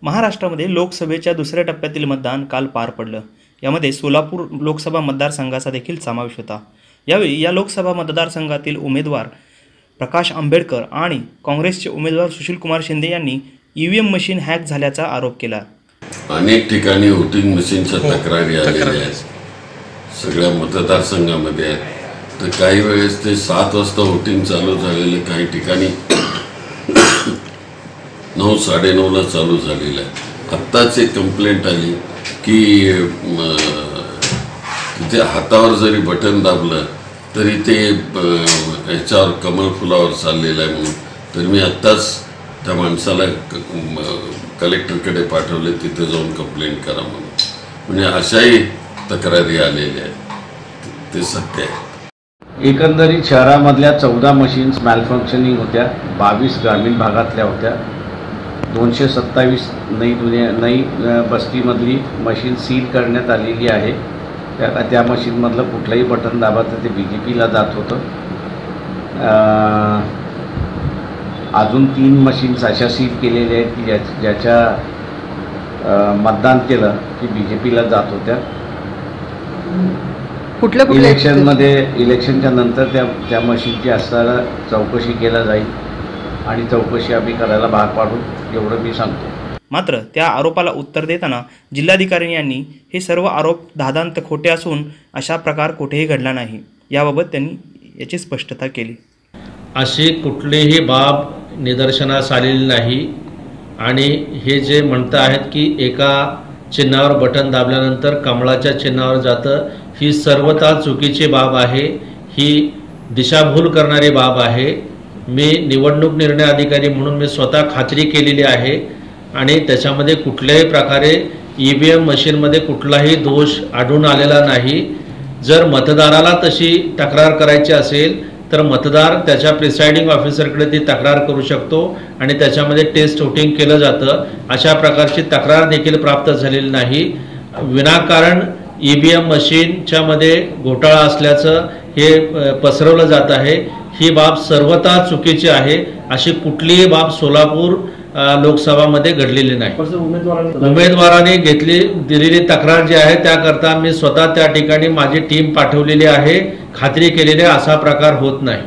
महाराष्ट्रामध्ये लोकसभेच्या दुसऱ्या टप्प्यातील मतदान काल पार पडलं। यामध्ये सोलापूर लोकसभा मतदारसंघाचा देखील समावेश होता। यावेळी या लोकसभा मतदारसंघातील उमेदवार प्रकाश आंबेडकर आणि काँग्रेसचे उमेदवार सुशीलकुमार शिंदे यांनी ईव्हीएम मशीन हॅक झाल्याचा आरोप केला। अनेक ठिकाणी वोटिंग मशीनच्या तक्रारी आलेल्या आहेत, सगळ्या मतदारसंघामध्ये आहेत। तर काही वेळेस ते 7 वाजता वोटिंग चालू झालेलं, काही ठिकाणी 9, 9:30ला चालू झालेलं आहे। आत्ताच एक कंप्लेंट आली की तिथे हातावर जरी बटन दाबलं तरी ते ह्याच्यावर कमल फुलावर चाललेलं आहे म्हणून। तर मी आत्ताच त्या माणसाला कलेक्टरकडे पाठवले, तिथे जाऊन कंप्लेंट करा म्हणून। म्हणजे अशाही तक्रारी आलेल्या आहेत, ते सत्य आहे। एकंदरीत शहरामधल्या 14 मशीन्स मॅलफंक्शनिंग होत्या, 22 ग्रामीण भागातल्या होत्या। 227 नई बस्तीमधली मशीन सील करण्यात आलेली आहे। त्या मशीनमधलं कुठलंही बटन दाबाचं ते BJPला जात होतं। अजून 3 मशीन्स अशा सील केलेल्या आहेत की ज्याच्या मतदान केलं की BJPला जात होत्या। इलेक्शनच्या नंतर त्या मशीनची असताना चौकशी केला जाईल आणि चौकशी आम्ही करायला भाग पाडू, एवढं मी सांगतो। मात्र त्या आरोपाला उत्तर देताना जिल्हाधिकारी यांनी हे सर्व आरोप धादांत खोटे असून अशा प्रकार कुठेही घडला नाही, याबाबत त्यांनी याची स्पष्टता केली। अशी कुठलीही बाब निदर्शनास आलेली नाही आणि हे जे म्हणत आहेत की एका चिन्हावर बटन दाबल्यानंतर कमळाच्या चिन्हावर जातं, ही सर्वथा चुकीची बाब आहे। ही दिशाभूल करणारी बाब आहे। मी निवडणूक निर्णय अधिकारी म्हणून मी स्वतः खात्री केलेली आहे आणि त्याच्यामध्ये कुठल्याही प्रकारे EVM मशीनमध्ये कुठलाही दोष आढळून आलेला नाही। जर मतदाराला तशी तक्रार करायची असेल तर मतदार त्याच्या प्रिसाइडिंग ऑफिसरकडे ती तक्रार करू शकतो आणि त्याच्यामध्ये टेस्ट वोटिंग केलं जातं। अशा प्रकारची तक्रार देखील प्राप्त झालेली नाही। विनाकारण EVM मशीनच्या मध्ये घोटाळा असल्याचं हे पसरवलं जात आहे। ही बाब सर्वथा चुकीची आहे। अशी कुठलीही बाब सोलापूर लोकसभामध्ये घडलेली नाही। उमेदवाराने दिलेली तक्रार जी आहे त्याकरता मी स्वतः त्या ठिकाणी माझी टीम पाठवलेली आहे, खात्री केलेली आहे असा प्रकार होत नाही।